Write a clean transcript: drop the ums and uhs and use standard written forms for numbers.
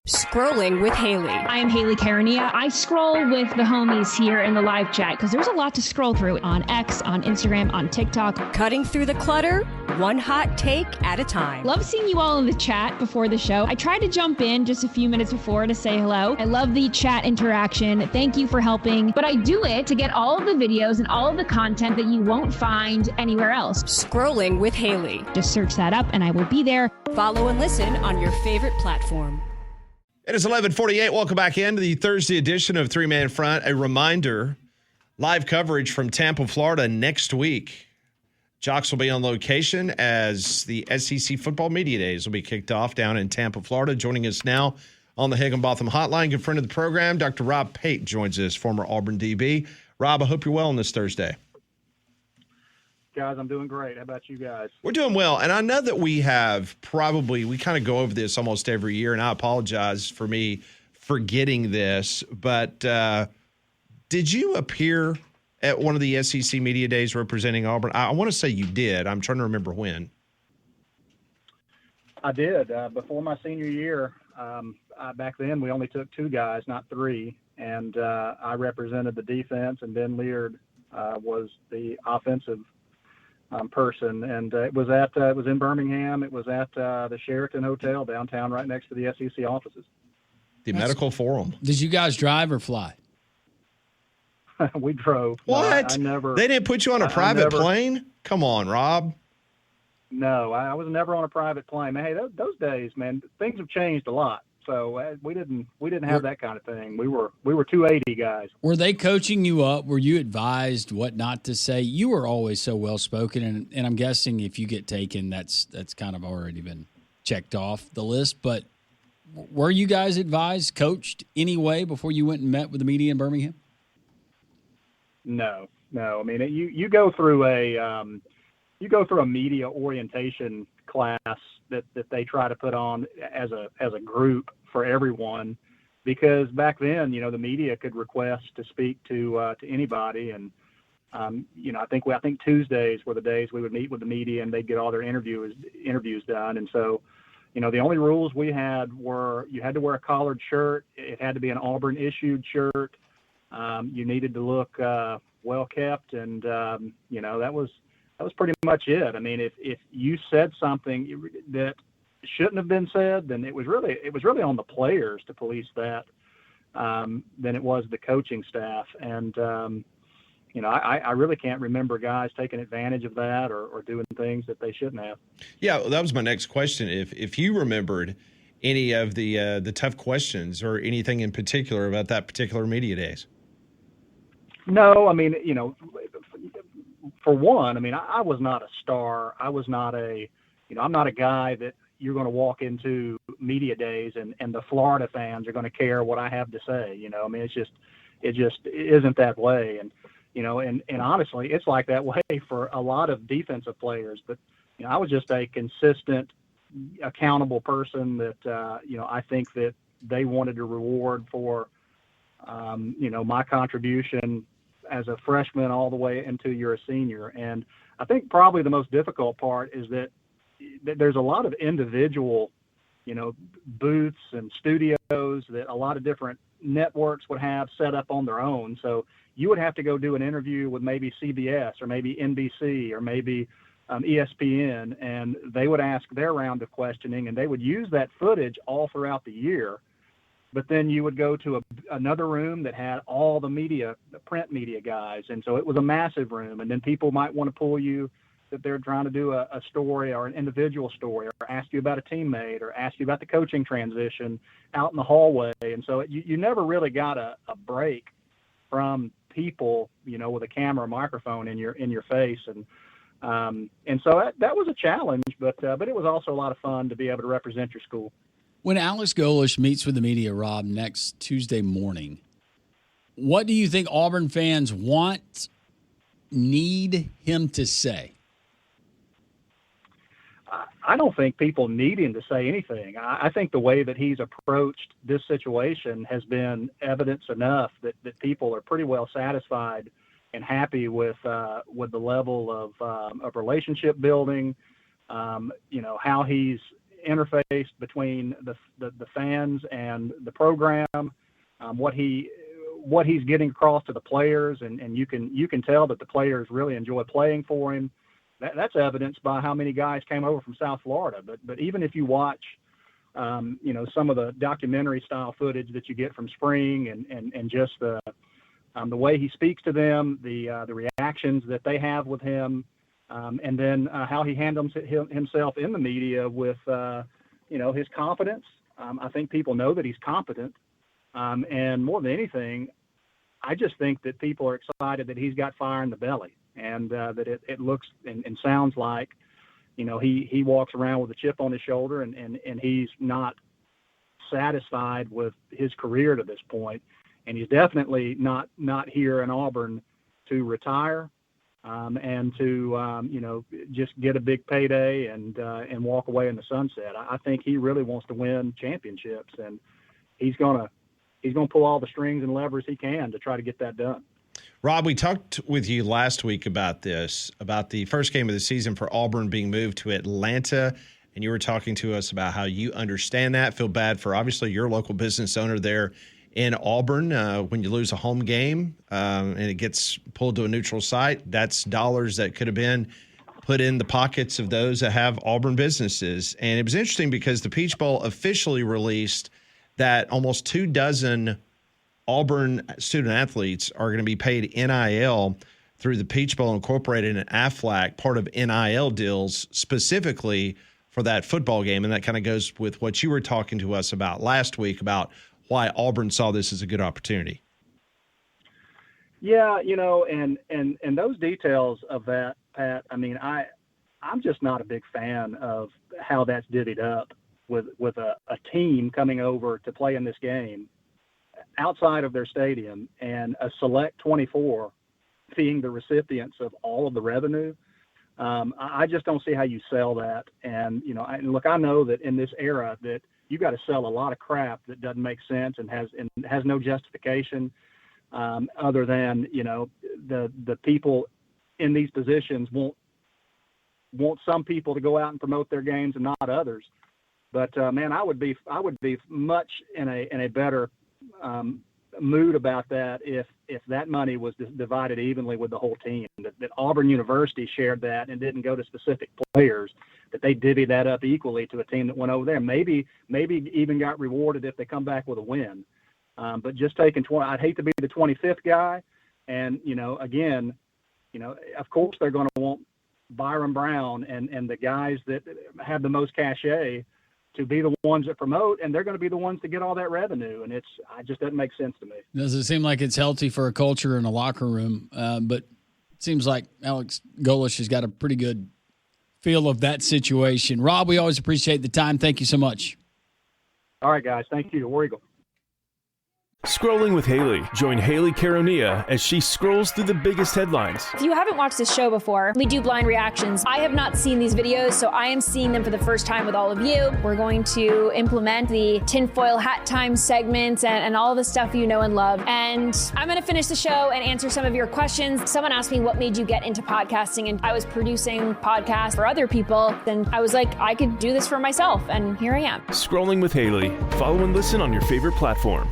Scrolling with Haley. I am Haley Carania. I scroll with the homies here in the live chat because there's a lot to scroll through on X, on Instagram, on TikTok. Cutting through the clutter, one hot take at a time. Love seeing you all in the chat before the show. I tried to jump in just a few minutes before to say hello. I love the chat interaction. Thank you for helping. But I do it to get all of the videos and all of the content that you won't find anywhere else. Scrolling with Haley. Just search that up and I will be there. Follow and listen on your favorite platform. It is 11:48. Welcome back into the Thursday edition of Three Man Front. A reminder, live coverage from Tampa, Florida next week. Jocks will be on location as the SEC Football Media Days will be kicked off down in Tampa, Florida. Joining us now on the Higginbotham Hotline, good friend of the program, Dr. Rob Pate joins us, former Auburn DB. Rob, I hope you're well on this Thursday. Guys, I'm doing great. How about you guys? We're doing well. And I know that we kind of go over this almost every year, and I apologize for me forgetting this, but did you appear at one of the SEC Media Days representing Auburn? I want to say you did. I'm trying to remember when. I did. Before my senior year, back then we only took two guys, not three, and I represented the defense, and Ben Leard was the offensive person, and it was in Birmingham. It was at the Sheraton Hotel downtown, right next to the SEC offices. The Medical Forum. Did you guys drive or fly? We drove. What? I never. They didn't put you on a private plane? Come on, Rob. No, I was never on a private plane. Man, hey, those days, man, things have changed a lot. So we didn't have that kind of thing. We were 280 guys. Were they coaching you up? Were you advised what not to say? You were always so well spoken, and I'm guessing if you get taken, that's kind of already been checked off the list. But were you guys advised, coached anyway before you went and met with the media in Birmingham? No. I mean, you go through a media orientation class that they try to put on as a group for everyone, because back then, the media could request to speak to anybody, and I think Tuesdays were the days we would meet with the media and they'd get all their interviews done. And so, the only rules we had were you had to wear a collared shirt, it had to be an Auburn issued shirt, you needed to look well kept, and that was pretty much it. I mean, if you said something that shouldn't have been said, then it was really on the players to police that, than it was the coaching staff. And I really can't remember guys taking advantage of that or doing things that they shouldn't have. Yeah, that was my next question. If you remembered any of the tough questions or anything in particular about that particular media days. No, I mean, for one, I mean, I was not a star. I was not I'm not a guy that you're going to walk into media days and the Florida fans are going to care what I have to say. I mean, it just isn't that way. And, and honestly, it's like that way for a lot of defensive players. But, I was just a consistent, accountable person that, I think that they wanted to reward for, my contribution as a freshman all the way until you're a senior. And I think probably the most difficult part is that there's a lot of individual, booths and studios that a lot of different networks would have set up on their own. So you would have to go do an interview with maybe CBS or maybe NBC or maybe ESPN, and they would ask their round of questioning, and they would use that footage all throughout the year. But then you would go to another room that had all the print media guys. And so it was a massive room. And then people might want to pull you that they're trying to do a story or an individual story or ask you about a teammate or ask you about the coaching transition out in the hallway. And so you never really got a break from people, with a camera or microphone in your face. And so that was a challenge, but it was also a lot of fun to be able to represent your school. When Alex Golesh meets with the media, Rob, next Tuesday morning, what do you think Auburn fans need him to say? I don't think people need him to say anything. I think the way that he's approached this situation has been evidence enough that people are pretty well satisfied and happy with the level of relationship building, how he's interfaced between the fans and the program, what he's getting across to the players, and you can tell that the players really enjoy playing for him. That's evidenced by how many guys came over from South Florida. But even if you watch, some of the documentary style footage that you get from spring and just the way he speaks to them, the reactions that they have with him, and then how he handles himself in the media with, his confidence. I think people know that he's competent. And more than anything, I just think that people are excited that he's got fire in the belly, and that it looks and sounds like, he walks around with a chip on his shoulder, and he's not satisfied with his career to this point. And he's definitely not here in Auburn to retire, and to, just get a big payday and walk away in the sunset. I think he really wants to win championships, and he's going to pull all the strings and levers he can to try to get that done. Rob, we talked with you last week about this, about the first game of the season for Auburn being moved to Atlanta, and you were talking to us about how you understand that, feel bad for obviously your local business owner there in Auburn when you lose a home game and it gets pulled to a neutral site. That's dollars that could have been put in the pockets of those that have Auburn businesses. And it was interesting because the Peach Bowl officially released that almost 24 Auburn student athletes are going to be paid NIL through the Peach Bowl Incorporated and AFLAC, part of NIL deals specifically for that football game. And that kind of goes with what you were talking to us about last week about why Auburn saw this as a good opportunity. Yeah, and those details of that, Pat, I mean, I'm just not a big fan of how that's divvied up with a team coming over to play in this game outside of their stadium and a select 24 being the recipients of all of the revenue. I just don't see how you sell that. And, I know that in this era that you got to sell a lot of crap that doesn't make sense and has no justification other than, the people in these positions want some people to go out and promote their games and not others. But man, I would be much in a better mood about that if that money was divided evenly with the whole team. That Auburn University shared that and didn't go to specific players. That they divvy that up equally to a team that went over there. Maybe even got rewarded if they come back with a win. But just taking 20, I'd hate to be the 25th guy. And again, of course they're going to want Byron Brown and the guys that have the most cachet to be the ones that promote, and they're going to be the ones to get all that revenue. And it just doesn't make sense to me. Doesn't seem like it's healthy for a culture in a locker room, but it seems like Alex Golish has got a pretty good feel of that situation. Rob, we always appreciate the time. Thank you so much. All right, guys. Thank you. War Eagle. Scrolling with Haley. Join Haley Caronia as she scrolls through the biggest headlines. If you haven't watched this show before, we do blind reactions. I have not seen these videos, so I am seeing them for the first time with all of you. We're going to implement the tinfoil hat time segments and all the stuff you know and love. And I'm going to finish the show and answer some of your questions. Someone asked me what made you get into podcasting, and I was producing podcasts for other people. And I was like, I could do this for myself, and here I am. Scrolling with Haley. Follow and listen on your favorite platform.